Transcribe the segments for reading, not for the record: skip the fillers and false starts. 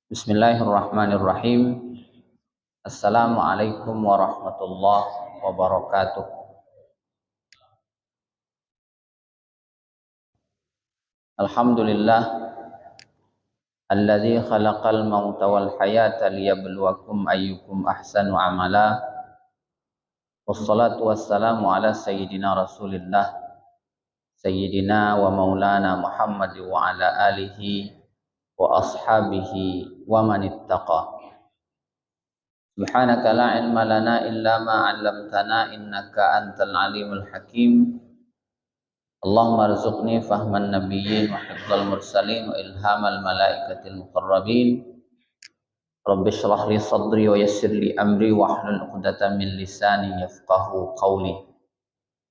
Bismillahirrahmanirrahim. Assalamualaikum warahmatullahi wabarakatuh. Alhamdulillah alladzi khalaqal mauta wal hayata liyabluwakum ayyukum ahsanu amala. Wassalatu wassalamu ala sayyidina Rasulillah sayyidina wa maulana Muhammad wa ala alihi wa ashabihi wa man ittaqa. Subhanaka la ilma lana illa ma 'allamtana innaka antal alimul hakim. Allahumma arzuqni fahman nabiyyin wa hifdzal mursalin wa ilhamal malaikatil muqarrabin. Rabbi shrah li sadri wa yassir li amri wa hlul 'uqdatam min lisani yafqahu qawli.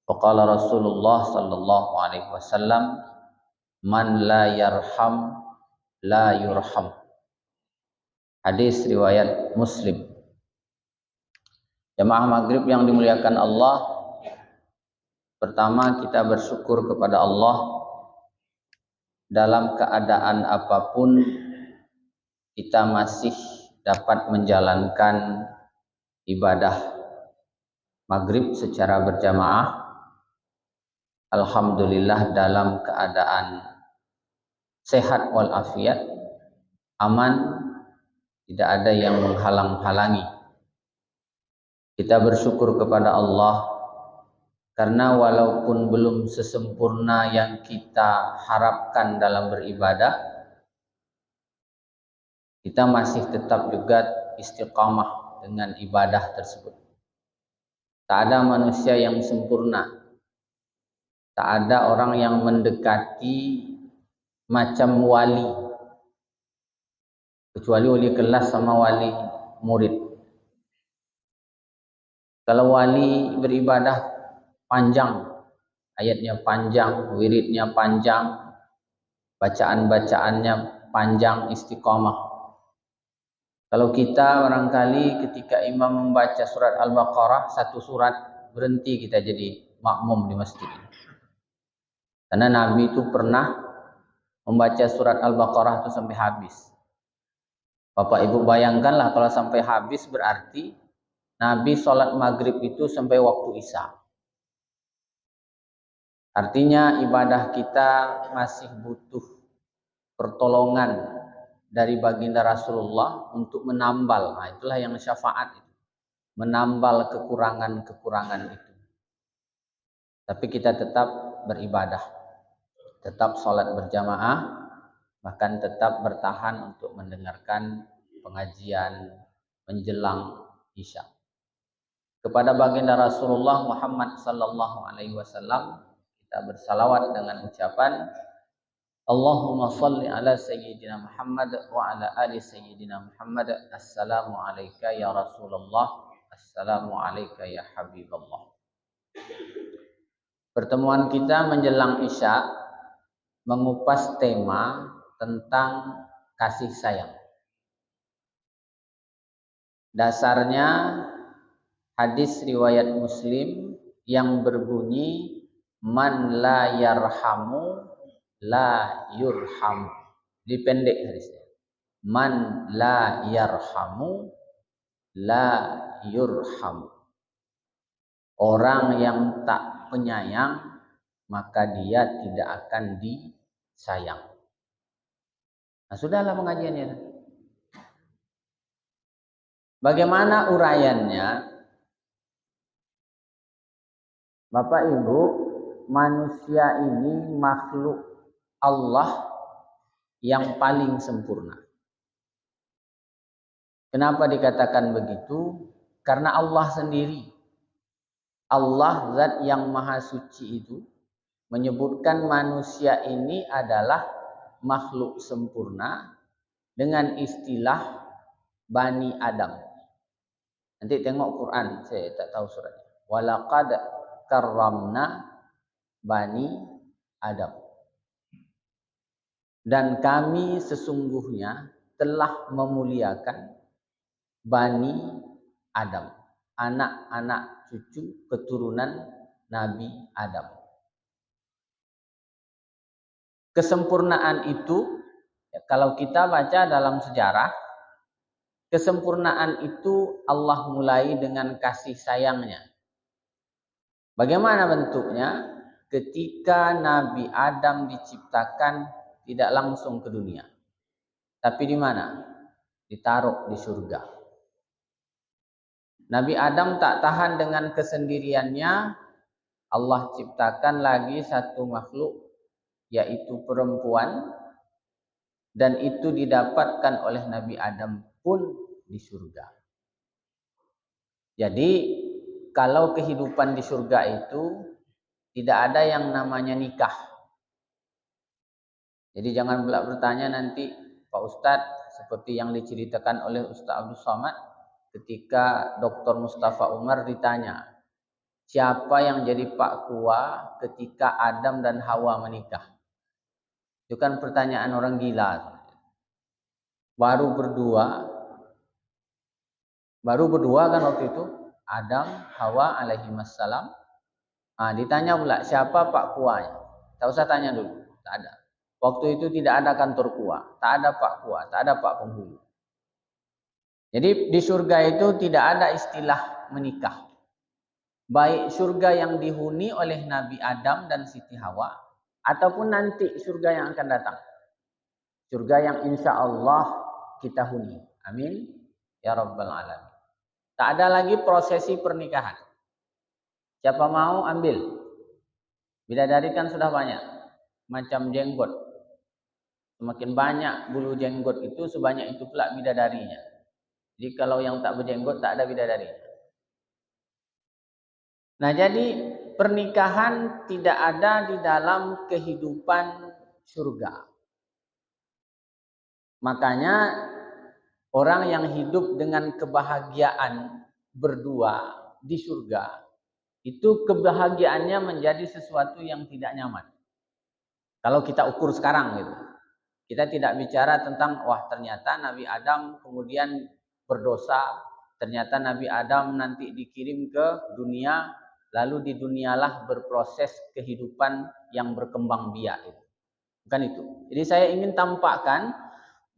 Faqala Rasulullah sallallahu alaihi wasallam, man la yarham la yurham. Hadis riwayat Muslim. Jamaah maghrib yang dimuliakan Allah, pertama kita bersyukur kepada Allah dalam keadaan apapun kita masih dapat menjalankan ibadah maghrib secara berjamaah. Alhamdulillah dalam keadaan sehat walafiat, aman, tidak ada yang menghalang-halangi. Kita bersyukur kepada Allah karena walaupun belum sesempurna yang kita harapkan dalam beribadah, kita masih tetap juga istiqamah dengan ibadah tersebut. Tak ada manusia yang sempurna. Tak ada orang yang mendekati macam wali, kecuali wali kelas sama wali murid. Kalau wali beribadah panjang, ayatnya panjang, wiridnya panjang, bacaan-bacaannya panjang, istiqamah. Kalau kita barangkali ketika imam membaca surat Al-Baqarah, satu surat, berhenti kita jadi makmum di masjid. Karena Nabi itu pernah membaca surat Al-Baqarah itu sampai habis. Bapak Ibu bayangkanlah kalau sampai habis, berarti Nabi sholat maghrib itu sampai waktu isya. Artinya ibadah kita masih butuh pertolongan dari baginda Rasulullah untuk menambal. Nah, itulah yang syafaat itu. Menambal kekurangan-kekurangan itu. Tapi kita tetap beribadah. Tetap sholat berjamaah. Bahkan tetap bertahan untuk mendengarkan pengajian menjelang isya. Kepada baginda Rasulullah Muhammad sallallahu alaihi wasallam kita bersalawat dengan ucapan Allahumma salli ala sayyidina Muhammad wa ala ali sayyidina Muhammad. Assalamu alayka ya Rasulullah, assalamu alayka ya Habiballah. Pertemuan kita menjelang isya mengupas tema tentang kasih sayang. Dasarnya hadis riwayat Muslim yang berbunyi man la yarhamu la yurham. Dipendek hadisnya. Man la yarhamu la yurham. Orang yang tak penyayang maka dia tidak akan disayang. Nah, sudahlah pengajiannya. Bagaimana uraiannya? Bapak Ibu, manusia ini makhluk Allah yang paling sempurna. Kenapa dikatakan begitu? Karena Allah sendiri, Allah zat yang maha suci itu menyebutkan manusia ini adalah makhluk sempurna dengan istilah Bani Adam. Nanti tengok Quran, saya tak tahu suratnya. Walaqad karramna Bani Adam. Dan kami sesungguhnya telah memuliakan Bani Adam, anak-anak cucu keturunan Nabi Adam. Kesempurnaan itu, kalau kita baca dalam sejarah, Kesempurnaan itu Allah mulai dengan kasih sayangnya. Bagaimana bentuknya? Ketika Nabi Adam diciptakan tidak langsung ke dunia. Tapi di mana? Ditaruh di surga. Nabi Adam tak tahan dengan kesendiriannya. Allah ciptakan lagi satu makhluk, yaitu perempuan. Dan itu didapatkan oleh Nabi Adam pun di surga. Jadi kalau kehidupan di surga itu tidak ada yang namanya nikah. Jadi jangan pula bertanya nanti, Pak Ustadz, seperti yang diceritakan oleh Ustadz Abdul Somad ketika Dr. Mustafa Umar ditanya, siapa yang jadi Pak Kua ketika Adam dan Hawa menikah? Itu kan pertanyaan orang gila. Baru berdua kan waktu itu, Adam, Hawa alaihi wassalam. Ditanya pula siapa Pak Kuanya? Tak usah tanya dulu, tak ada. Waktu itu tidak ada kantor Kua, tak ada Pak Kua, tak ada Pak Penghulu. Jadi di surga itu tidak ada istilah menikah. Baik surga yang dihuni oleh Nabi Adam dan Siti Hawa, ataupun nanti surga yang akan datang. Surga yang insya Allah kita huni. Amin. Ya Rabbal Alamin. Tak ada lagi prosesi pernikahan. Siapa mau ambil. Bidadari kan sudah banyak. Macam jenggot. Semakin banyak bulu jenggot itu, sebanyak itu pula bidadarinya. Jadi kalau yang tak berjenggot tak ada bidadarinya. Nah jadi pernikahan tidak ada di dalam kehidupan surga. Makanya orang yang hidup dengan kebahagiaan berdua di surga, itu kebahagiaannya menjadi sesuatu yang tidak nyaman. Kalau kita ukur sekarang gitu. Kita tidak bicara tentang wah ternyata Nabi Adam kemudian berdosa, ternyata Nabi Adam nanti dikirim ke dunia, lalu di dunialah berproses kehidupan yang berkembang biak itu. Bukan itu. Jadi saya ingin tampakkan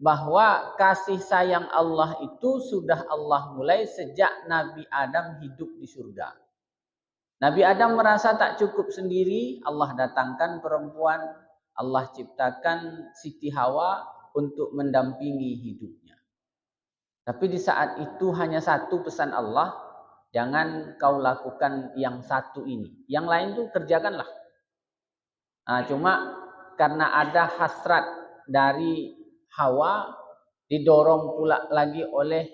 bahwa kasih sayang Allah itu sudah Allah mulai sejak Nabi Adam hidup di surga. Nabi Adam merasa tak cukup sendiri, Allah datangkan perempuan, Allah ciptakan Siti Hawa untuk mendampingi hidupnya. Tapi di saat itu hanya satu pesan Allah, jangan kau lakukan yang satu ini. Yang lain tuh kerjakanlah. Cuma karena ada hasrat dari Hawa, didorong pula lagi oleh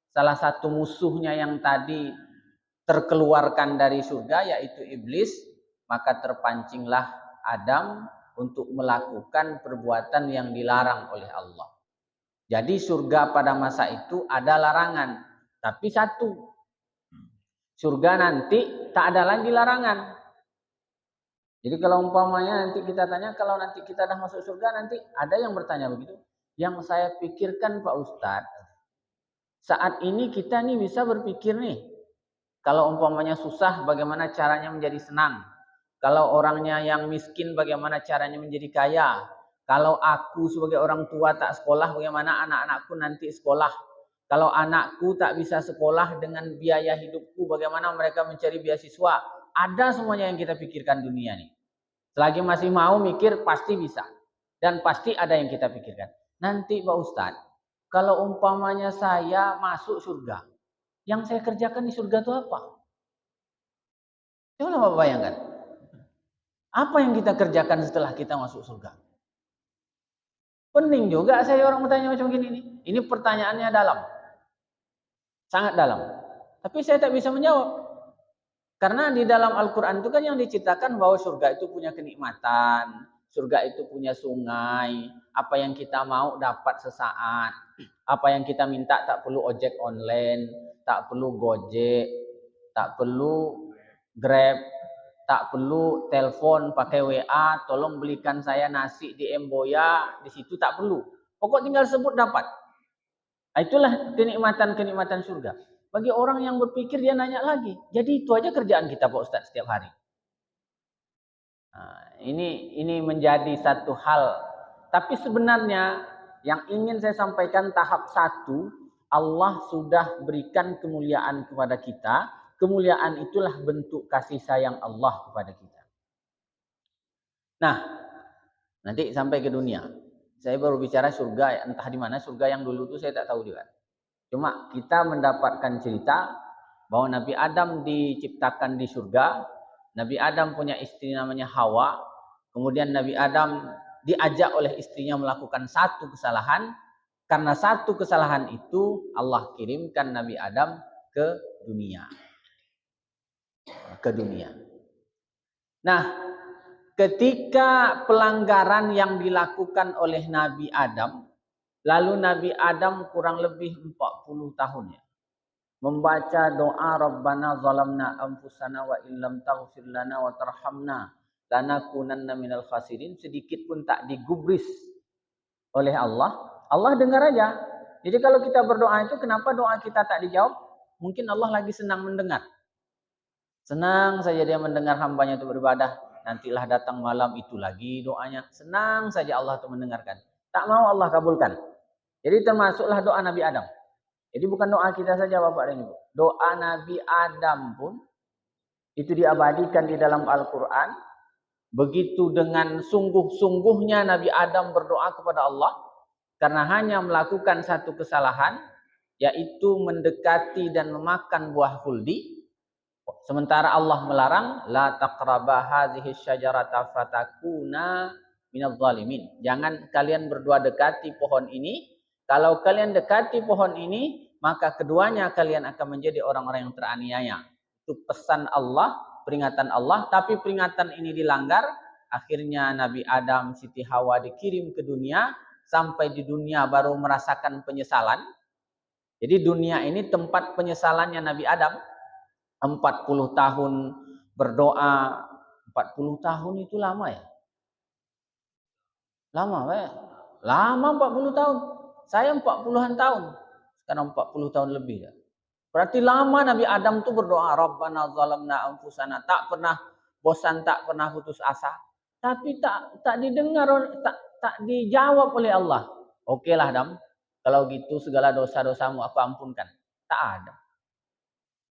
salah satu musuhnya yang tadi terkeluarkan dari surga, yaitu iblis, maka terpancinglah Adam untuk melakukan perbuatan yang dilarang oleh Allah. Jadi surga pada masa itu ada larangan, tapi satu. Surga nanti tak ada lagi larangan. Jadi kalau umpamanya nanti kita tanya, kalau nanti kita dah masuk surga, nanti ada yang bertanya begitu. Yang saya pikirkan Pak Ustadz, saat ini kita nih bisa berpikir nih, kalau umpamanya susah bagaimana caranya menjadi senang. Kalau orangnya yang miskin bagaimana caranya menjadi kaya. Kalau aku sebagai orang tua tak sekolah bagaimana anak-anakku nanti sekolah. Kalau anakku tak bisa sekolah dengan biaya hidupku bagaimana mereka mencari beasiswa. Ada semuanya yang kita pikirkan dunia nih. Selagi masih mau mikir pasti bisa. Dan pasti ada yang kita pikirkan. Nanti Pak Ustadz, kalau umpamanya saya masuk surga, yang saya kerjakan di surga itu apa? Coba Bapak bayangkan. Apa yang kita kerjakan setelah kita masuk surga? Pening juga saya orang bertanya macam gini nih. Ini pertanyaannya dalam. Sangat dalam. Tapi saya tak bisa menjawab. Karena di dalam Al-Quran itu kan yang diceritakan bahwa surga itu punya kenikmatan. Surga itu punya sungai. Apa yang kita mau dapat sesaat. Apa yang kita minta tak perlu ojek online. Tak perlu Gojek. Tak perlu Grab. Tak perlu telepon pakai WA, tolong belikan saya nasi di Emboya, di situ tak perlu. Pokok tinggal sebut dapat. Itulah kenikmatan-kenikmatan surga. Bagi orang yang berpikir dia nanya lagi. Jadi itu aja kerjaan kita Pak Ustadz setiap hari. Ini menjadi satu hal. Tapi sebenarnya yang ingin saya sampaikan tahap satu, Allah sudah berikan kemuliaan kepada kita. Kemuliaan itulah bentuk kasih sayang Allah kepada kita. Nah, nanti sampai ke dunia. Saya baru bicara surga, entah di mana surga yang dulu itu saya tak tahu juga. Cuma kita mendapatkan cerita bahwa Nabi Adam diciptakan di surga. Nabi Adam punya istri namanya Hawa. Kemudian Nabi Adam diajak oleh istrinya melakukan satu kesalahan. Karena satu kesalahan itu Allah kirimkan Nabi Adam ke dunia. Nah, ketika pelanggaran yang dilakukan oleh Nabi Adam, lalu Nabi Adam kurang lebih 40 tahun ya, membaca doa Rabbana zalamna anfusana wa illam taghfir lana wa tarhamna lanakunanna minal khasirin, sedikit pun tak digubris oleh Allah. Allah dengar aja. Jadi kalau kita berdoa itu, kenapa doa kita tak dijawab? Mungkin Allah lagi senang mendengar. Senang saja dia mendengar hambanya itu beribadah. Nantilah datang malam itu lagi doanya. Senang saja Allah itu mendengarkan. Tak mau Allah kabulkan. Jadi termasuklah doa Nabi Adam. Jadi bukan doa kita saja Bapak dan Ibu. Doa Nabi Adam pun itu diabadikan di dalam Al-Quran. Begitu dengan sungguh-sungguhnya Nabi Adam berdoa kepada Allah. Karena hanya melakukan satu kesalahan. Yaitu mendekati dan memakan buah khuldi. Sementara Allah melarang. La taqraba hadhihi syajarata fatakuna minadh dhalimin. Jangan kalian berdua dekati pohon ini. Kalau kalian dekati pohon ini, maka keduanya kalian akan menjadi orang-orang yang teraniaya. Itu pesan Allah, peringatan Allah. Tapi peringatan ini dilanggar. Akhirnya Nabi Adam, Siti Hawa dikirim ke dunia. Sampai di dunia baru merasakan penyesalan. Jadi dunia ini tempat penyesalannya Nabi Adam. 40 tahun berdoa. 40 tahun itu lama ya? Lama ya? Lama 40 tahun. Saya 40-an tahun. Sekarang 40 tahun lebih. Berarti lama Nabi Adam itu berdoa. Rabbana zalamna anfusana. Tak pernah bosan, tak pernah putus asa. Tapi tak didengar, tak dijawab oleh Allah. Okelah Adam. Kalau gitu segala dosa-dosamu aku ampunkan. Tak ada.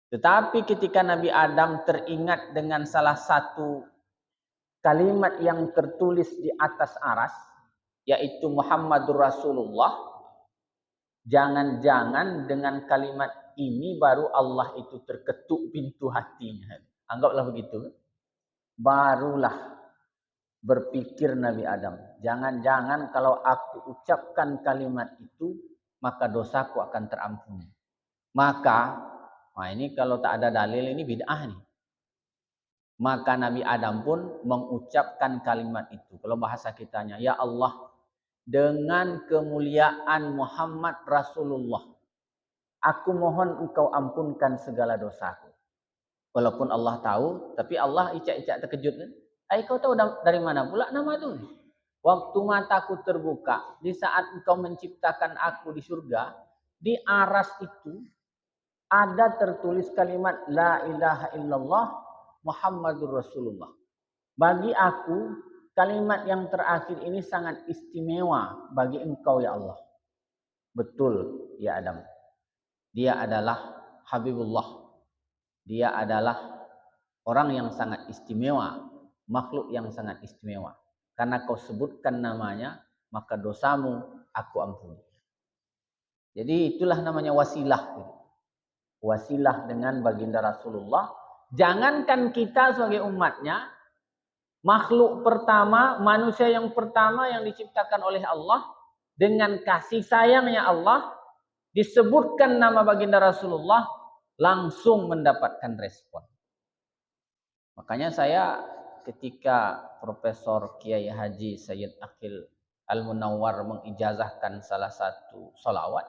Tetapi ketika Nabi Adam teringat dengan salah satu kalimat yang tertulis di atas aras, yaitu Muhammadur Rasulullah, jangan-jangan dengan kalimat ini baru Allah itu terketuk pintu hatinya. Anggaplah begitu. Barulah berpikir Nabi Adam, jangan-jangan kalau aku ucapkan kalimat itu, maka dosaku akan terampuni. Maka, nah ini kalau tak ada dalil ini bid'ah nih. Maka Nabi Adam pun mengucapkan kalimat itu. Kalau bahasa kitanya, ya Allah, dengan kemuliaan Muhammad Rasulullah, aku mohon engkau ampunkan segala dosaku. Walaupun Allah tahu, tapi Allah icak-icak terkejut kan? Kau tahu dari mana pula nama itu? Waktu mataku terbuka, di saat engkau menciptakan aku di surga, di aras itu ada tertulis kalimat La ilaha illallah Muhammadur Rasulullah. Bagi aku, kalimat yang terakhir ini sangat istimewa bagi engkau ya Allah. Betul ya Adam. Dia adalah Habibullah. Dia adalah orang yang sangat istimewa. Makhluk yang sangat istimewa. Karena kau sebutkan namanya, maka dosamu aku ampuni. Jadi itulah namanya wasilah. Wasilah dengan baginda Rasulullah. Jangankan kita sebagai umatnya, makhluk pertama, manusia yang pertama yang diciptakan oleh Allah, dengan kasih sayangnya Allah, disebutkan nama baginda Rasulullah, langsung mendapatkan respon. Makanya saya ketika Profesor Kiai Haji Sayyid Aqil Al-Munawwar mengijazahkan salah satu sholawat,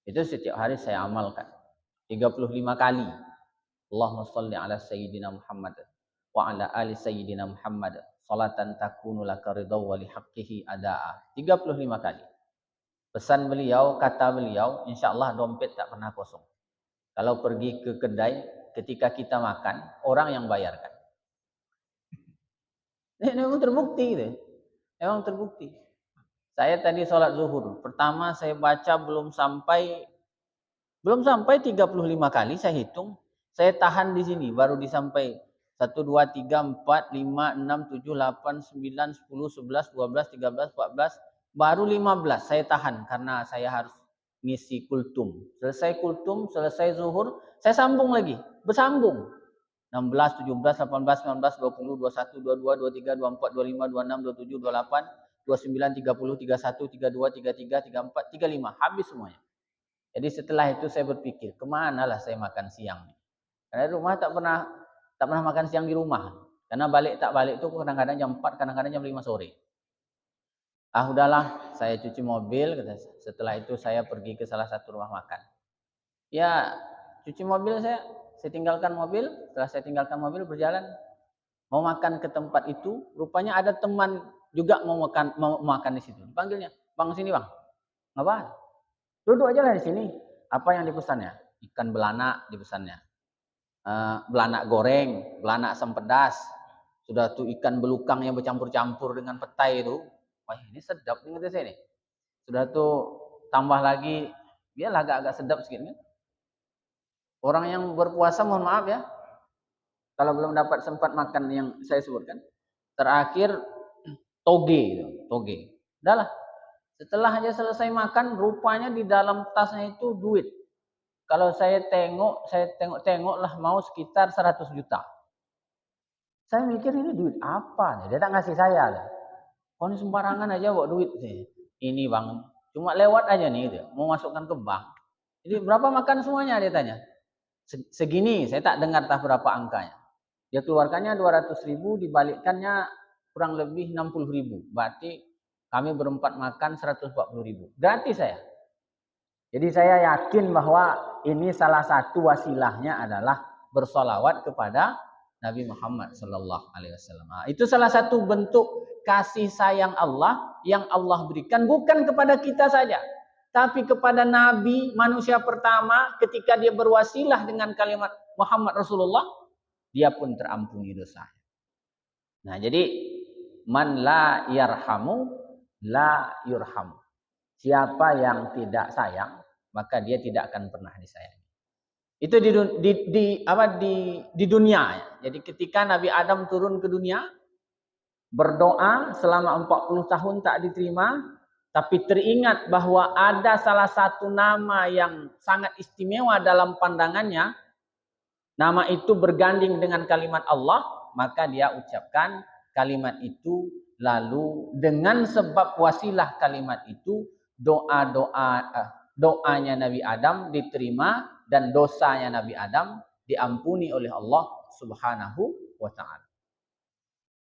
itu setiap hari saya amalkan 35 kali. Allahumma sholli ala Sayyidina Muhammad wa ala ali Sayyidina Muhammad salatan takunu laka ridha wa li haqqihi adaa. 35 kali. Pesan beliau, kata beliau, insyaallah dompet tak pernah kosong. Kalau pergi ke kedai, ketika kita makan, orang yang bayarkan. Ini memang terbukti gitu. Memang terbukti. Saya tadi sholat zuhur. Pertama saya baca belum sampai Belum sampai 35 kali saya hitung. Saya tahan di sini baru disampai 1 2 3 4 5 6 7 8 9 10 11 12 13 14 baru 15 saya tahan karena saya harus ngisi kultum. Selesai kultum, selesai zuhur, saya sambung lagi, bersambung. 16, 17, 18, 19, 20, 21, 22, 23, 24, 25, 26, 27, 28, 29, 30, 31, 32, 33, 34, 35. Habis semuanya. Jadi setelah itu saya berpikir, kemana lah saya makan siang? Karena di rumah tak pernah makan siang di rumah. Karena balik itu kadang-kadang jam 4, kadang-kadang jam 5 sore. Udahlah, saya cuci mobil. Setelah itu saya pergi ke salah satu rumah makan. Ya, cuci mobil saya tinggalkan mobil. Setelah saya tinggalkan mobil, berjalan mau makan ke tempat itu. Rupanya ada teman juga mau makan di situ. Dipanggilnya, bang sini bang. Ngapa? Duduk aja lah di sini. Apa yang dipesannya? Ikan belanak dipesannya. Belanak goreng, belanak asam pedas. Sudah tuh ikan belukang yang bercampur-campur dengan petai itu. Wah ini sedap nih kata saya nih. Sudah tuh tambah lagi, biarlah agak-agak sedap sedikit kan. Orang yang berpuasa mohon maaf ya. Kalau belum dapat sempat makan yang saya sebutkan. Terakhir toge. Udahlah. Setelah aja selesai makan, rupanya di dalam tasnya itu duit. Kalau saya tengok lah mau sekitar 100 juta. Saya mikir ini duit apa nih? Dia tak ngasih saya lah. Oh ini sembarangan aja bawa duit nih. Ini bang, cuma lewat aja nih dia. Mau masukkan ke bank. Jadi berapa makan semuanya dia tanya. Segini, saya tak dengar tak berapa angkanya. Dia keluarkannya 200.000, dibalikkannya kurang lebih 60.000. Berarti kami berempat makan 140.000. Gratis saya. Jadi saya yakin bahwa ini salah satu wasilahnya adalah bersolawat kepada Nabi Muhammad Sallallahu Alaihi Wasallam. Itu salah satu bentuk kasih sayang Allah yang Allah berikan bukan kepada kita saja, tapi kepada Nabi manusia pertama ketika dia berwasilah dengan kalimat Muhammad Rasulullah, dia pun terampuni dosanya. Nah jadi man la yarhamu la yurhamu. Siapa yang tidak sayang, maka dia tidak akan pernah disayangi. Itu di dunia ya. Jadi ketika Nabi Adam turun ke dunia, berdoa selama 40 tahun tak diterima, tapi teringat bahwa ada salah satu nama yang sangat istimewa dalam pandangannya, nama itu berganding dengan kalimat Allah, maka dia ucapkan kalimat itu, lalu dengan sebab wasilah kalimat itu, doanya Nabi Adam diterima dan dosanya Nabi Adam diampuni oleh Allah Subhanahu wa taala.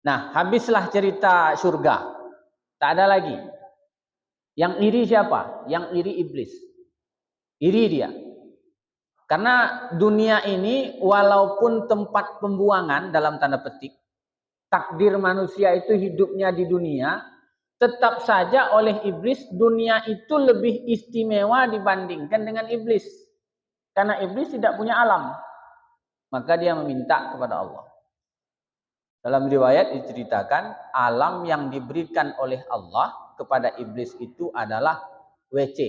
Nah, habislah cerita surga. Tak ada lagi. Yang iri siapa? Yang iri iblis. Iri dia. Karena dunia ini walaupun tempat pembuangan dalam tanda petik, takdir manusia itu hidupnya di dunia, tetap saja oleh iblis dunia itu lebih istimewa dibandingkan dengan iblis. Karena iblis tidak punya alam. Maka dia meminta kepada Allah. Dalam riwayat diceritakan alam yang diberikan oleh Allah kepada iblis itu adalah WC.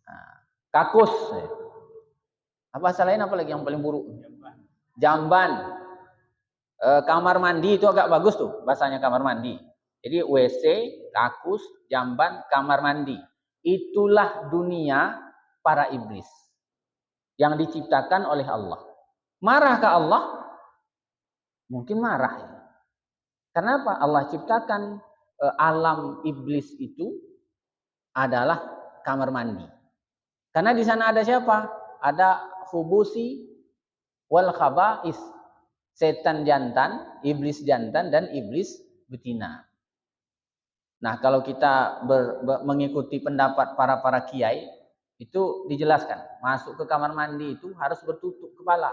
Nah, kakus. Apa lain apa lagi yang paling buruk? Jamban. Kamar mandi itu agak bagus tuh bahasanya kamar mandi. Jadi WC, kakus, jamban, kamar mandi. Itulah dunia para iblis yang diciptakan oleh Allah. Marah ke Allah? Mungkin marah ya. Kenapa? Allah ciptakan alam iblis itu adalah kamar mandi. Karena di sana ada siapa? Ada khubusi wal khaba'is. Setan jantan, iblis jantan dan iblis betina. Nah, kalau kita mengikuti pendapat para kiai, itu dijelaskan, masuk ke kamar mandi itu harus bertutup kepala.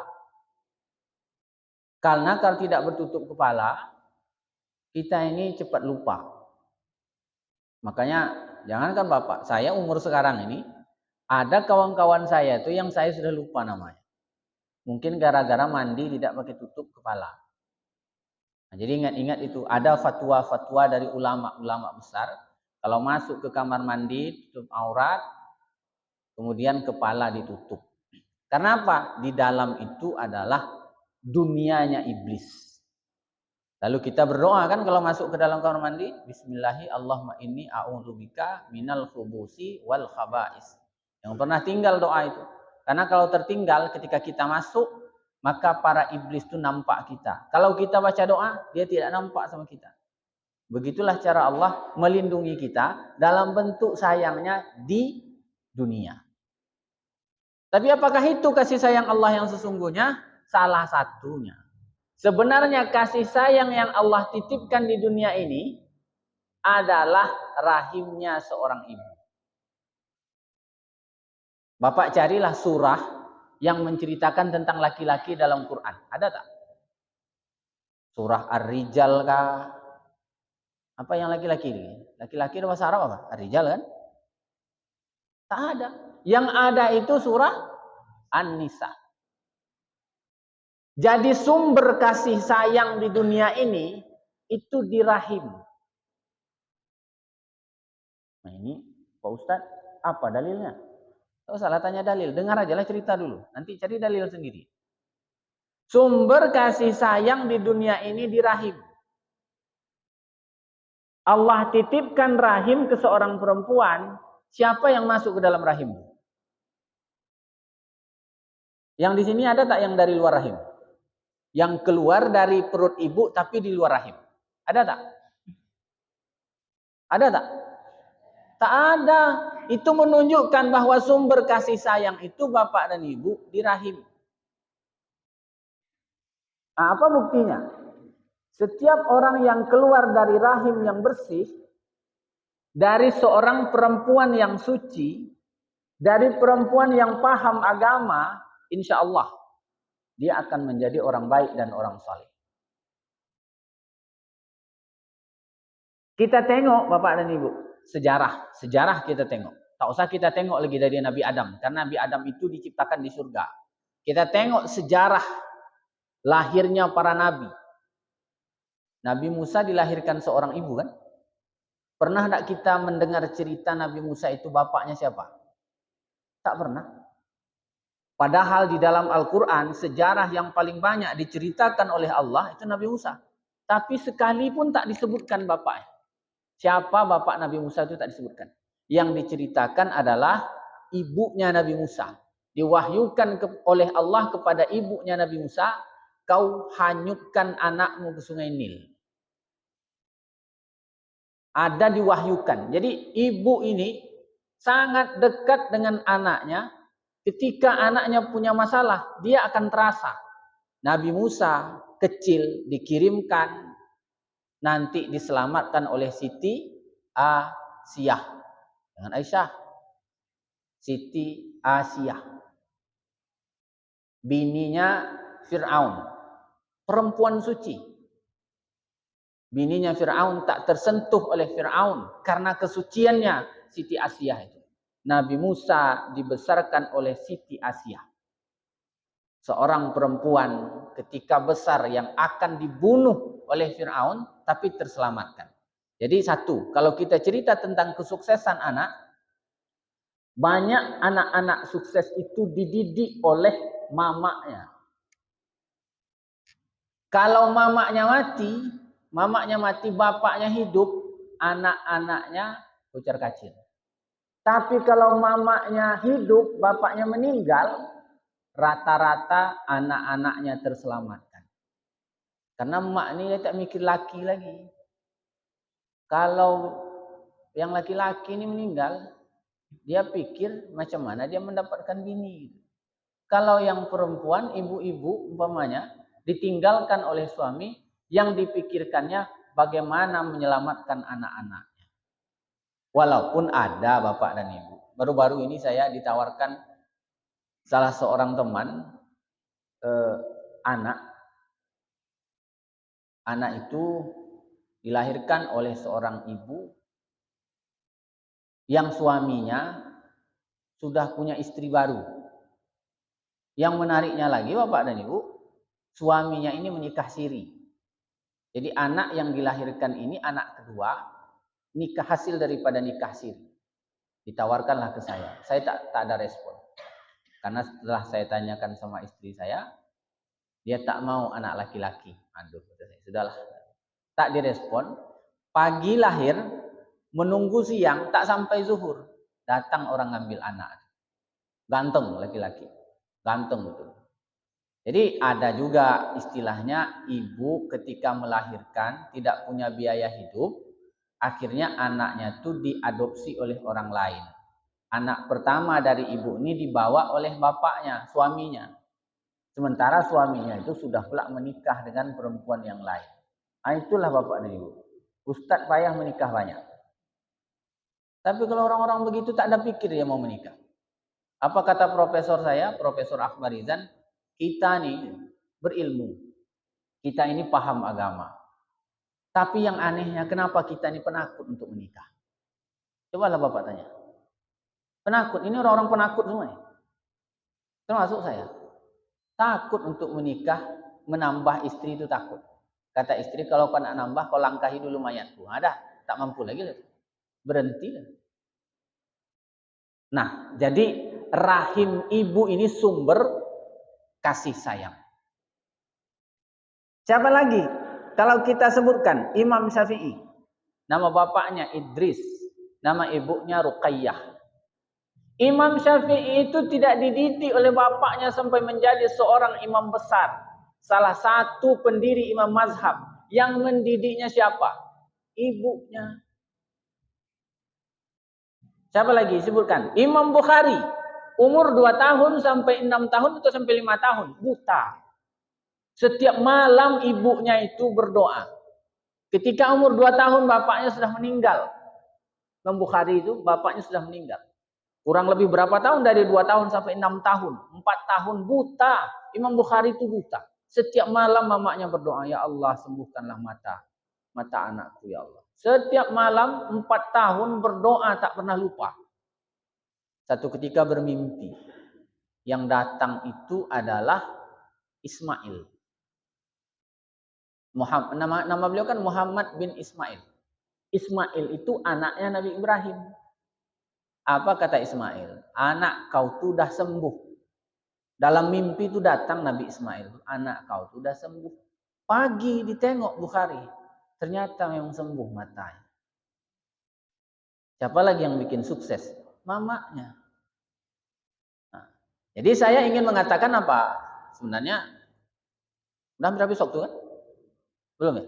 Karena kalau tidak bertutup kepala, kita ini cepat lupa. Makanya jangankan Bapak, saya umur sekarang ini, ada kawan-kawan saya itu yang saya sudah lupa namanya. Mungkin gara-gara mandi tidak pakai tutup kepala. Nah, jadi ingat-ingat itu, ada fatwa-fatwa dari ulama-ulama besar, Kalau masuk ke kamar mandi, tutup aurat, kemudian kepala ditutup. Karena apa? Di dalam itu adalah dunianya iblis. Lalu kita berdoa kan kalau masuk ke dalam kamar mandi, Bismillahi Allahumma inni a'udzubika minal khubusi wal khaba'is. Yang pernah tinggal doa itu. Karena kalau tertinggal ketika kita masuk, maka para iblis itu nampak kita. Kalau kita baca doa, dia tidak nampak sama kita. Begitulah cara Allah melindungi kita dalam bentuk sayangnya di dunia. Tapi apakah itu kasih sayang Allah yang sesungguhnya? Salah satunya. Sebenarnya kasih sayang yang Allah titipkan di dunia ini adalah rahimnya seorang ibu. Bapak carilah surah yang menceritakan tentang laki-laki dalam Quran. Ada tak? Surah Ar-Rijal kah? Apa yang laki-laki ini? Laki-laki dalam bahasa Arab apa? Ar-Rijal kan? Tak ada. Yang ada itu surah An-Nisa. Jadi sumber kasih sayang di dunia ini itu di rahim. Nah ini Pak Ustadz, apa dalilnya? Tak usah tanya dalil, dengar aja lah cerita dulu. Nanti cari dalil sendiri. Sumber kasih sayang di dunia ini di rahim. Allah titipkan rahim ke seorang perempuan. Siapa yang masuk ke dalam rahim? Yang di sini ada tak yang dari luar rahim? Yang keluar dari perut ibu tapi di luar rahim. Ada tak? Ada tak? Tak ada. Itu menunjukkan bahwa sumber kasih sayang itu bapak dan ibu di rahim. Nah, apa buktinya? Setiap orang yang keluar dari rahim yang bersih, dari seorang perempuan yang suci, dari perempuan yang paham agama, insya Allah dia akan menjadi orang baik dan orang saleh. Kita tengok Bapak dan Ibu, sejarah kita tengok. Tak usah kita tengok lagi dari Nabi Adam, karena Nabi Adam itu diciptakan di surga. Kita tengok sejarah lahirnya para nabi. Nabi Musa dilahirkan seorang ibu kan? Pernah tak kita mendengar cerita Nabi Musa itu bapaknya siapa? Tak pernah. Padahal di dalam Al-Quran sejarah yang paling banyak diceritakan oleh Allah itu Nabi Musa. Tapi sekalipun tak disebutkan bapaknya. Siapa bapak Nabi Musa itu tak disebutkan. Yang diceritakan adalah ibunya Nabi Musa. Diwahyukan oleh Allah kepada ibunya Nabi Musa, kau hanyutkan anakmu ke sungai Nil. Ada diwahyukan. Jadi ibu ini sangat dekat dengan anaknya. Ketika anaknya punya masalah, dia akan terasa. Nabi Musa kecil dikirimkan, nanti diselamatkan oleh Siti Asiyah dengan Aisyah. Siti Asiyah, bininya Fir'aun, perempuan suci. Bininya Fir'aun tak tersentuh oleh Fir'aun karena kesuciannya Siti Asiyah itu. Nabi Musa dibesarkan oleh Siti Asiyah. Seorang perempuan ketika besar yang akan dibunuh oleh Fir'aun tapi terselamatkan. Jadi satu, kalau kita cerita tentang kesuksesan anak, banyak anak-anak sukses itu dididik oleh mamanya. Kalau mamanya mati, bapaknya hidup, anak-anaknya kocar kacir. Tapi kalau mamanya hidup, bapaknya meninggal, rata-rata anak-anaknya terselamatkan. Karena emak ini dia tak mikir laki lagi. Kalau yang laki-laki ini meninggal, dia pikir macam mana dia mendapatkan bini. Kalau yang perempuan, ibu-ibu umpamanya, ditinggalkan oleh suami, yang dipikirkannya bagaimana menyelamatkan anak-anak. Walaupun ada bapak dan ibu. Baru-baru ini saya ditawarkan salah seorang teman anak. Anak itu dilahirkan oleh seorang ibu yang suaminya sudah punya istri baru. Yang menariknya lagi bapak dan ibu, suaminya ini menikah siri. Jadi anak yang dilahirkan ini anak kedua. nikah hasil daripada nikah siri. Ditawarkanlah ke saya. Saya tak ada respon. Karena setelah saya tanyakan sama istri saya, dia tak mau anak laki-laki. Aduh, sudahlah. Tak direspon. Pagi lahir, menunggu siang, tak sampai zuhur. Datang orang ngambil anak. Ganteng laki-laki. Ganteng betul. Jadi ada juga istilahnya ibu ketika melahirkan tidak punya biaya hidup. Akhirnya anaknya itu diadopsi oleh orang lain. Anak pertama dari ibu ini dibawa oleh bapaknya, suaminya. Sementara suaminya itu sudah pula menikah dengan perempuan yang lain. Nah, itulah bapak dan ibu. Ustadz payah menikah banyak. Tapi kalau orang-orang begitu tak ada pikir dia mau menikah. Apa kata profesor saya, Profesor Akbarizan? Kita nih berilmu. Kita ini paham agama. Tapi yang anehnya kenapa kita ini penakut untuk menikah? Cobalah bapak tanya. Penakut, ini orang-orang penakut semua nih. Termasuk saya. Takut untuk menikah, menambah istri itu takut. Kata istri, kalau kau nak nambah, kau langkahi dulu mayatku. Ada, tak mampu lagi. Berhenti. Nah, jadi rahim ibu ini sumber kasih sayang. Siapa lagi? Kalau kita sebutkan Imam Syafi'i. Nama bapaknya Idris. Nama ibunya Ruqayyah. Imam Syafi'i itu tidak dididik oleh bapaknya sampai menjadi seorang imam besar. Salah satu pendiri imam mazhab. Yang mendidiknya siapa? Ibunya. Siapa lagi? Sebutkan. Imam Bukhari. Umur 2 tahun sampai 6 tahun atau sampai 5 tahun. Buta. Setiap malam ibunya itu berdoa. Ketika umur 2 tahun bapaknya sudah meninggal. Imam Bukhari itu bapaknya sudah meninggal. Kurang lebih berapa tahun? Dari 2 tahun sampai 6 tahun. 4 tahun buta. Imam Bukhari itu buta. Setiap malam mamanya berdoa, ya Allah sembuhkanlah mata anakku ya Allah. Setiap malam 4 tahun berdoa tak pernah lupa. Satu ketika bermimpi. Yang datang itu adalah Ismail. Nama beliau kan Muhammad bin Ismail. Ismail itu anaknya Nabi Ibrahim. Apa kata Ismail? Anak kau tuh dah sembuh. Dalam mimpi itu datang Nabi Ismail. Anak kau tuh dah sembuh. Pagi ditengok Bukhari. Ternyata memang sembuh matanya. Siapa lagi yang bikin sukses? Mamanya. Nah, jadi saya ingin mengatakan apa? Sebenarnya, udah berapa besok tuh kan? Belum ya?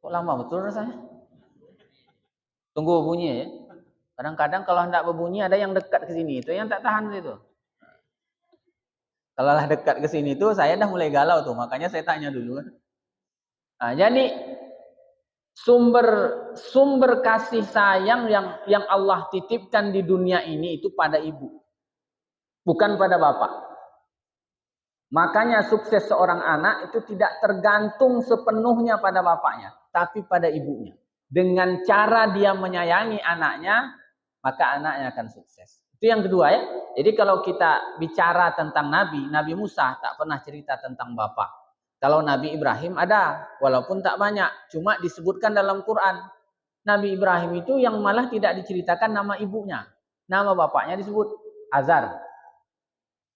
Kok lama betul rasanya? Tunggu bunyi ya. Kadang-kadang kalau hendak berbunyi ada yang dekat ke sini, itu yang tak tahan itu. Kalau lah dekat ke sini itu saya dah mulai galau tuh, makanya saya tanya dulu. Nah, jadi sumber kasih sayang yang Allah titipkan di dunia ini itu pada ibu, bukan pada bapak. Makanya sukses seorang anak itu tidak tergantung sepenuhnya pada bapaknya, tapi pada ibunya. Dengan cara dia menyayangi anaknya, maka anaknya akan sukses. Itu yang kedua ya. Jadi kalau kita bicara tentang Nabi Musa tak pernah cerita tentang bapak. Kalau Nabi Ibrahim ada, walaupun tak banyak. Cuma disebutkan dalam Quran. Nabi Ibrahim itu yang malah tidak diceritakan nama ibunya. Nama bapaknya disebut Azar.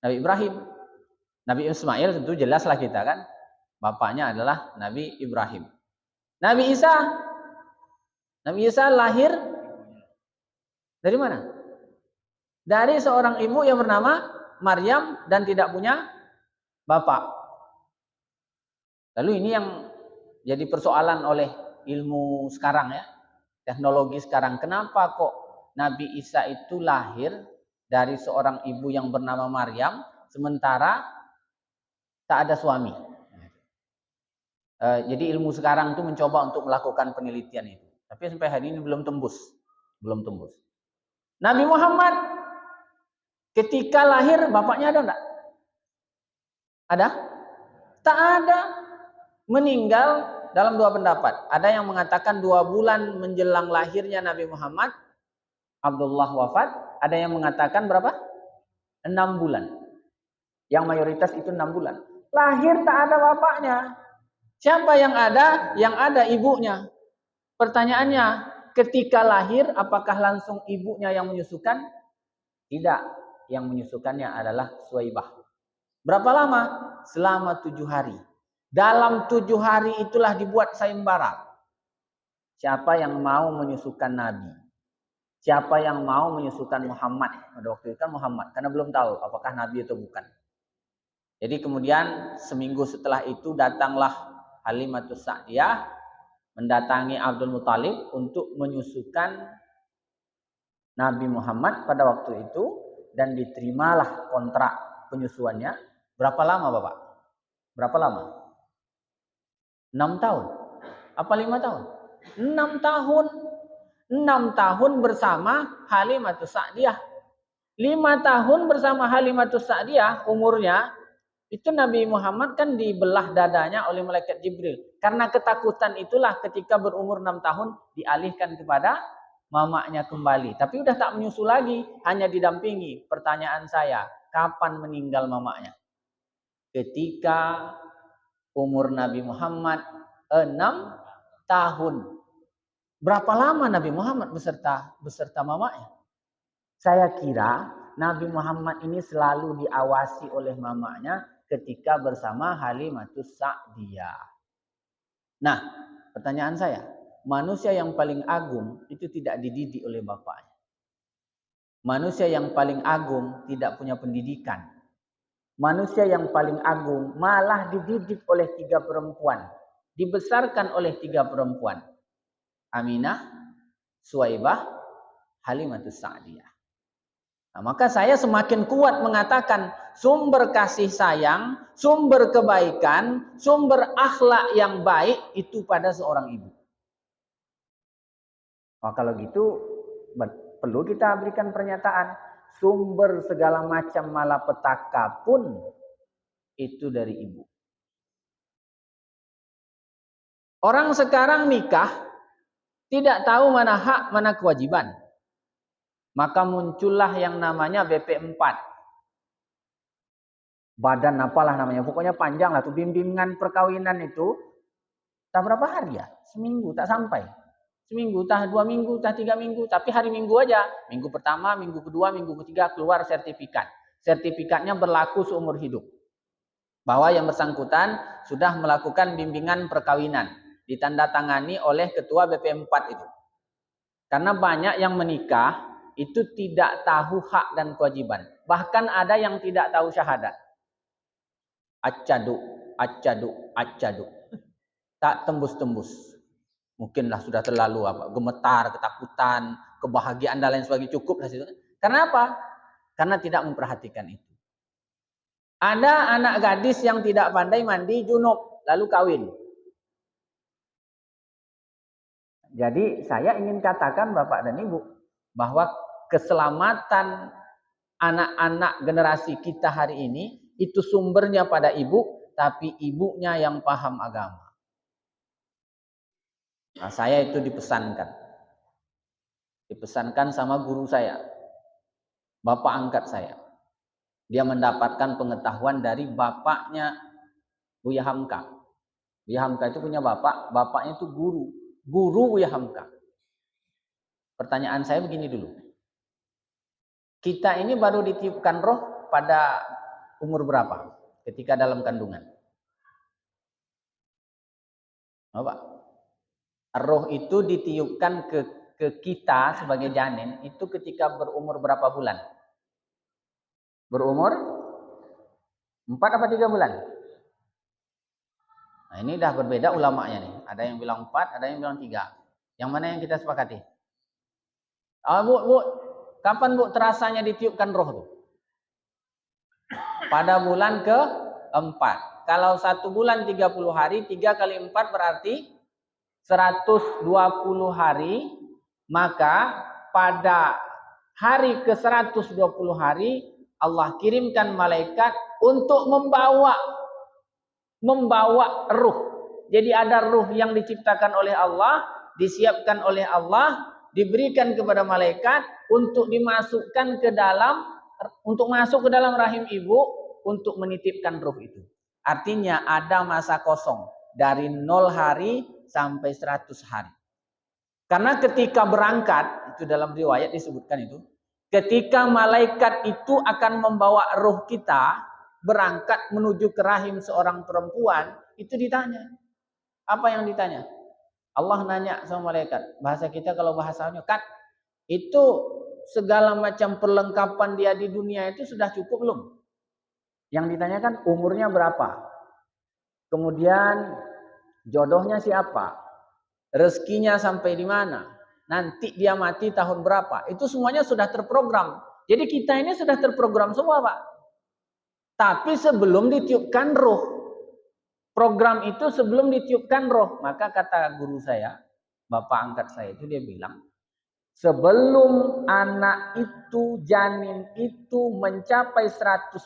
Nabi Ibrahim. Nabi Ismail tentu jelaslah kita kan. Bapaknya adalah Nabi Ibrahim. Nabi Isa lahir dari mana? Dari seorang ibu yang bernama Maryam dan tidak punya bapak. Lalu ini yang jadi persoalan oleh ilmu sekarang ya. Teknologi sekarang. Kenapa kok Nabi Isa itu lahir dari seorang ibu yang bernama Maryam sementara tak ada suami? Jadi ilmu sekarang itu mencoba untuk melakukan penelitian itu. Tapi sampai hari ini belum tembus. Nabi Muhammad ketika lahir bapaknya ada enggak? Ada? Tak ada. Meninggal dalam 2 pendapat. Ada yang mengatakan 2 bulan menjelang lahirnya Nabi Muhammad Abdullah wafat. Ada yang mengatakan berapa? 6 bulan. Yang mayoritas itu 6 bulan. Lahir tak ada bapaknya. Siapa yang ada? Yang ada ibunya. Pertanyaannya, ketika lahir apakah langsung ibunya yang menyusukan? Tidak, yang menyusukannya adalah Suwaibah. Berapa lama? Selama 7 hari. Dalam 7 hari itulah dibuat sayembara. Siapa yang mau menyusukan Nabi? Siapa yang mau menyusukan Muhammad? Pada waktu itu kan Muhammad, karena belum tahu apakah Nabi atau bukan. Jadi kemudian seminggu setelah itu datanglah Halimatus Sa'diyah mendatangi Abdul Muthalib untuk menyusukan Nabi Muhammad pada waktu itu, dan diterimalah kontrak penyusuannya. Berapa lama Bapak? Berapa lama? 6 tahun. Apa 5 tahun? 6 tahun. 6 tahun bersama Halimatus Sa'diyah. 5 tahun bersama Halimatus Sa'diyah umurnya. Itu Nabi Muhammad kan dibelah dadanya oleh malaikat Jibril. Karena ketakutan itulah ketika berumur 6 tahun dialihkan kepada mamanya kembali. Tapi udah tak menyusul lagi, hanya didampingi. Pertanyaan saya, kapan meninggal mamanya? Ketika umur Nabi Muhammad 6 tahun. Berapa lama Nabi Muhammad beserta mamanya? Saya kira Nabi Muhammad ini selalu diawasi oleh mamanya ketika bersama Halimatus Sa'diyah. Nah, pertanyaan saya, manusia yang paling agung itu tidak dididik oleh bapaknya. Manusia yang paling agung tidak punya pendidikan. Manusia yang paling agung malah dididik oleh 3 perempuan. Dibesarkan oleh 3 perempuan. Aminah, Suwaibah, Halimatus Sa'diyah. Nah, maka saya semakin kuat mengatakan sumber kasih sayang, sumber kebaikan, sumber akhlak yang baik itu pada seorang ibu. Nah, kalau gitu perlu kita berikan pernyataan sumber segala macam malapetaka pun itu dari ibu. Orang sekarang nikah tidak tahu mana hak, mana kewajiban. Maka muncullah yang namanya BP4. Badan apalah namanya, pokoknya panjang lah tuh bimbingan perkawinan itu. Tak berapa hari ya? Seminggu tak sampai. Seminggu, tak 2 minggu, tak 3 minggu, tapi hari Minggu aja. Minggu pertama, minggu kedua, minggu ketiga keluar sertifikat. Sertifikatnya berlaku seumur hidup. Bahwa yang bersangkutan sudah melakukan bimbingan perkawinan. Ditandatangani oleh ketua BP4 itu. Karena banyak yang menikah itu tidak tahu hak dan kewajiban. Bahkan ada yang tidak tahu syahadat. Acadu, acadu, acadu. Tak tembus-tembus. Mungkinlah sudah terlalu gemetar, ketakutan, kebahagiaan dan lain sebagainya, cukup lah situ. Karena apa? Karena tidak memperhatikan itu. Ada anak gadis yang tidak pandai mandi junub lalu kawin. Jadi saya ingin katakan Bapak dan Ibu bahwa keselamatan anak-anak generasi kita hari ini itu sumbernya pada ibu, tapi ibunya yang paham agama. Nah, saya itu dipesankan sama guru saya, bapak angkat saya. Dia mendapatkan pengetahuan dari bapaknya Buya Hamka. Buya Hamka itu punya bapak, bapaknya itu guru Buya Hamka. Pertanyaan saya begini dulu. Kita ini baru ditiupkan roh pada umur berapa? Ketika dalam kandungan. Bapak, roh itu ditiupkan ke kita sebagai janin itu ketika berumur berapa bulan? Berumur 4 apa 3 bulan? Nah, ini dah berbeda ulamanya nih. Ada yang bilang 4, ada yang bilang 3. Yang mana yang kita sepakati? Bu, kapan terasanya ditiupkan roh tuh? Pada bulan ke-4. Kalau 1 bulan 30 hari, 3 kali 4 berarti 120 hari. Maka pada hari ke-120 hari Allah kirimkan malaikat untuk membawa ruh. Jadi ada ruh yang diciptakan oleh Allah, disiapkan oleh Allah, diberikan kepada malaikat untuk dimasukkan ke dalam, untuk masuk ke dalam rahim ibu untuk menitipkan ruh itu. Artinya ada masa kosong dari 0 hari sampai 100 hari. Karena ketika berangkat, itu dalam riwayat disebutkan itu, ketika malaikat itu akan membawa roh kita berangkat menuju ke rahim seorang perempuan, itu ditanya. Apa yang ditanya? Allah nanya sama malaikat. Bahasa kita kalau bahasanya, kan itu segala macam perlengkapan dia di dunia itu sudah cukup belum? Yang ditanyakan umurnya berapa? Kemudian jodohnya siapa? Rezekinya sampai di mana? Nanti dia mati tahun berapa? Itu semuanya sudah terprogram. Jadi kita ini sudah terprogram semua, Pak. Tapi sebelum ditiupkan roh, program itu sebelum ditiupkan roh, maka kata guru saya, bapak angkat saya itu dia bilang, sebelum anak itu, janin itu mencapai 120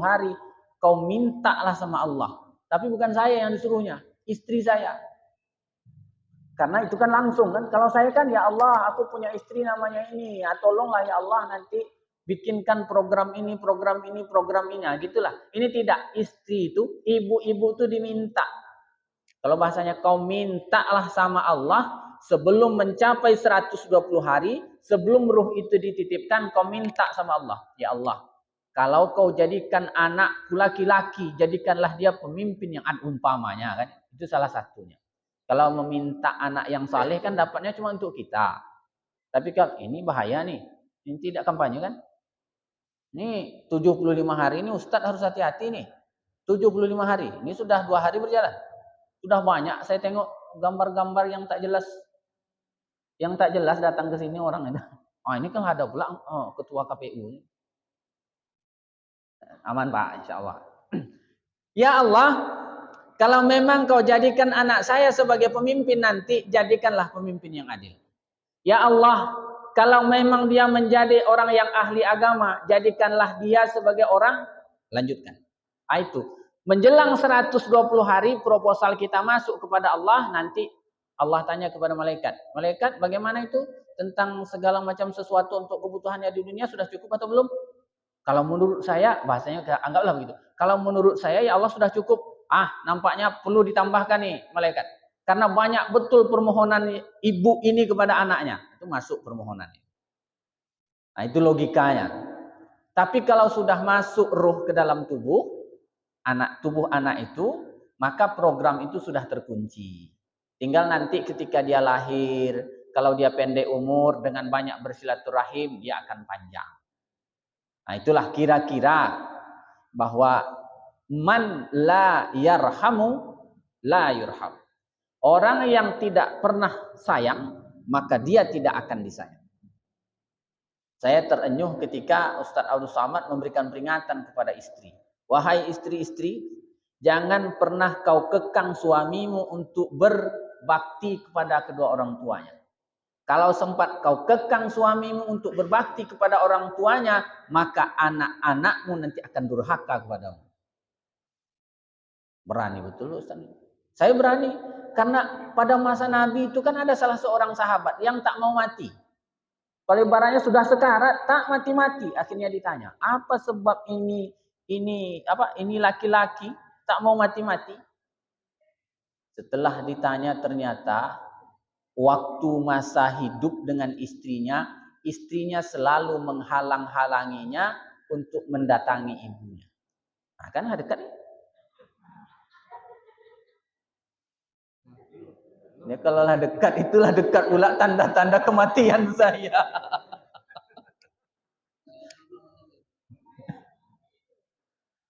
hari, kau mintalah sama Allah. Tapi bukan saya yang disuruhnya, istri saya. Karena itu kan langsung kan. Kalau saya kan, ya Allah, aku punya istri namanya ini. Ya tolonglah ya Allah nanti bikinkan program ini, program ini, program ini. Nah, gitulah. Ini tidak. Istri itu, ibu-ibu itu diminta. Kalau bahasanya kau mintalah sama Allah sebelum mencapai 120 hari, sebelum ruh itu dititipkan, kau minta sama Allah. Ya Allah, kalau kau jadikan anakku laki-laki, jadikanlah dia pemimpin yang umpamanya kan. Itu salah satunya. Kalau meminta anak yang saleh kan dapatnya cuma untuk kita. Tapi kalau ini bahaya nih. Ini tidak kampanye kan? Ini 75 hari ini Ustadz harus hati-hati nih. 75 hari. Ini sudah 2 hari berjalan. Sudah banyak saya tengok gambar-gambar yang tak jelas. Yang tak jelas datang ke sini orang itu. Oh, ini kan ada pula ketua KPU. Aman Pak, insya Allah. Ya Allah, kalau memang kau jadikan anak saya sebagai pemimpin nanti, jadikanlah pemimpin yang adil. Ya Allah, kalau memang dia menjadi orang yang ahli agama, jadikanlah dia sebagai orang, lanjutkan. Itu. Menjelang 120 hari proposal kita masuk kepada Allah, nanti Allah tanya kepada malaikat. Malaikat, bagaimana itu? Tentang segala macam sesuatu untuk kebutuhannya di dunia sudah cukup atau belum? Kalau menurut saya, bahasanya anggaplah begitu. Kalau menurut saya, ya Allah sudah cukup. Nampaknya perlu ditambahkan nih malaikat. Karena banyak betul permohonan ibu ini kepada anaknya. Itu masuk permohonannya. Nah itu logikanya. Tapi kalau sudah masuk ruh ke dalam tubuh anak itu, maka program itu sudah terkunci. Tinggal nanti ketika dia lahir, kalau dia pendek umur dengan banyak bersilaturahim, dia akan panjang. Nah itulah kira-kira bahwa man la yarhamu la yurham. Orang yang tidak pernah sayang, maka dia tidak akan disayang. Saya terenyuh ketika Ustadz Abdul Samad memberikan peringatan kepada istri. Wahai istri-istri, jangan pernah kau kekang suamimu untuk berbakti kepada kedua orang tuanya. Kalau sempat kau kekang suamimu untuk berbakti kepada orang tuanya, maka anak-anakmu nanti akan durhaka kepadamu. Berani betul Ustaz. Saya berani karena pada masa Nabi itu kan ada salah seorang sahabat yang tak mau mati. Kalau ibaratnya sudah sekarat tak mati-mati, akhirnya ditanya, apa sebab ini laki-laki tak mau mati-mati? Setelah ditanya ternyata waktu masa hidup dengan istrinya selalu menghalang-halanginya untuk mendatangi ibunya. Nah, kan dekat. Ya kalau lah dekat, itulah dekat pula tanda-tanda kematian saya.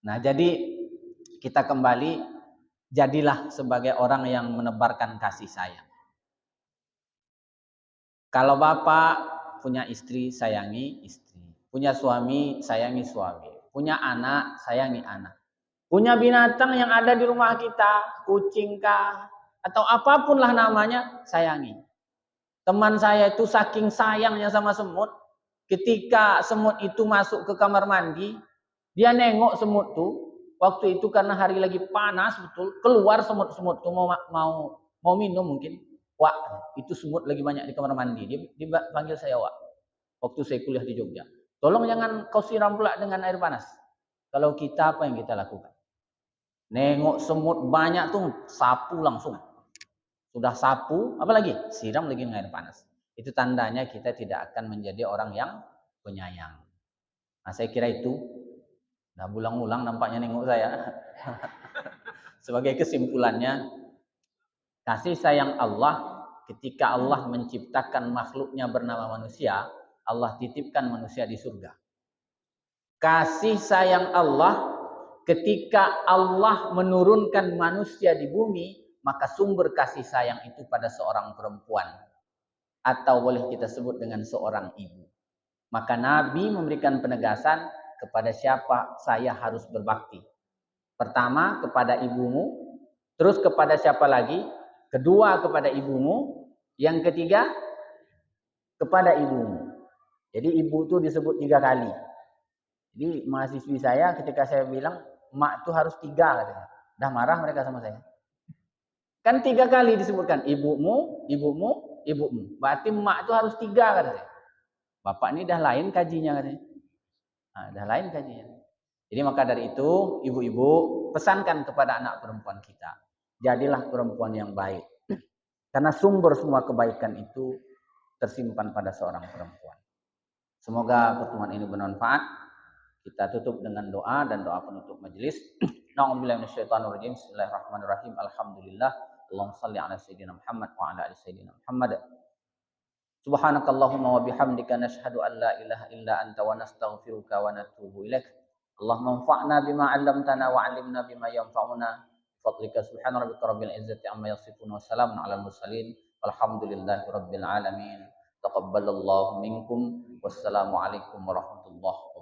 Nah, jadi kita kembali, jadilah sebagai orang yang menebarkan kasih sayang. Kalau bapak punya istri, sayangi istri. Punya suami, sayangi suami. Punya anak, sayangi anak. Punya binatang yang ada di rumah kita, kucing kah, atau apapun lah namanya, sayangi. Teman saya itu saking sayangnya sama semut, ketika semut itu masuk ke kamar mandi, dia nengok semut tuh, waktu itu karena hari lagi panas betul, keluar semut-semut tuh mau minum mungkin. Wak, itu semut lagi banyak di kamar mandi. Dia panggil saya Wak. Waktu saya kuliah di Jogja. Tolong jangan kau siram pula dengan air panas. Kalau kita, apa yang kita lakukan? Nengok semut banyak tuh, sapu langsung. Sudah sapu, apalagi siram lagi dengan air panas. Itu tandanya kita tidak akan menjadi orang yang penyayang. Nah, saya kira itu. Nah, ulang-ulang nampaknya nengok saya. Sebagai kesimpulannya, kasih sayang Allah ketika Allah menciptakan makhluknya bernama manusia, Allah titipkan manusia di surga. Kasih sayang Allah ketika Allah menurunkan manusia di bumi, maka sumber kasih sayang itu pada seorang perempuan. Atau boleh kita sebut dengan seorang ibu. Maka Nabi memberikan penegasan kepada siapa saya harus berbakti. Pertama kepada ibumu, terus kepada siapa lagi? Kedua kepada ibumu, yang ketiga kepada ibumu. Jadi ibu itu disebut 3 kali. Jadi mahasiswi saya ketika saya bilang mak itu harus 3 katanya. Dah marah mereka sama saya. Kan 3 kali disebutkan ibumu, ibumu, ibumu. Berarti mak itu harus 3 katanya. Bapak ini dah lain kajinya katanya. Nah, dah lain kajinya. Jadi maka dari itu ibu-ibu pesankan kepada anak perempuan kita. Jadilah perempuan yang baik. Karena sumber semua kebaikan itu tersimpan pada seorang perempuan. Semoga pertemuan ini bermanfaat. Kita tutup dengan doa dan doa penutup majelis. Na'udzubillahi minasyaitonirrajim. Bismillahirrahmanirrahim. Alhamdulillah. Allahumma shalli ala sayyidina Muhammad wa ala ali sayyidina Muhammad. Subhanakallahumma wa bihamdika nashhadu an la ilaha illa anta wa nastaghfiruka wa natubu ilaik. Allahumma anfa'na bima 'allamtana wa 'allimna bima yanfa'una. Fadlika subhana rabbika rabbil izzati amma yasifun wa salamun 'alal mursalin. Walhamdulillahi rabbil alamin. Taqabbalallahu minkum. Wassalamu alaikum warahmatullahi wabarakatuh.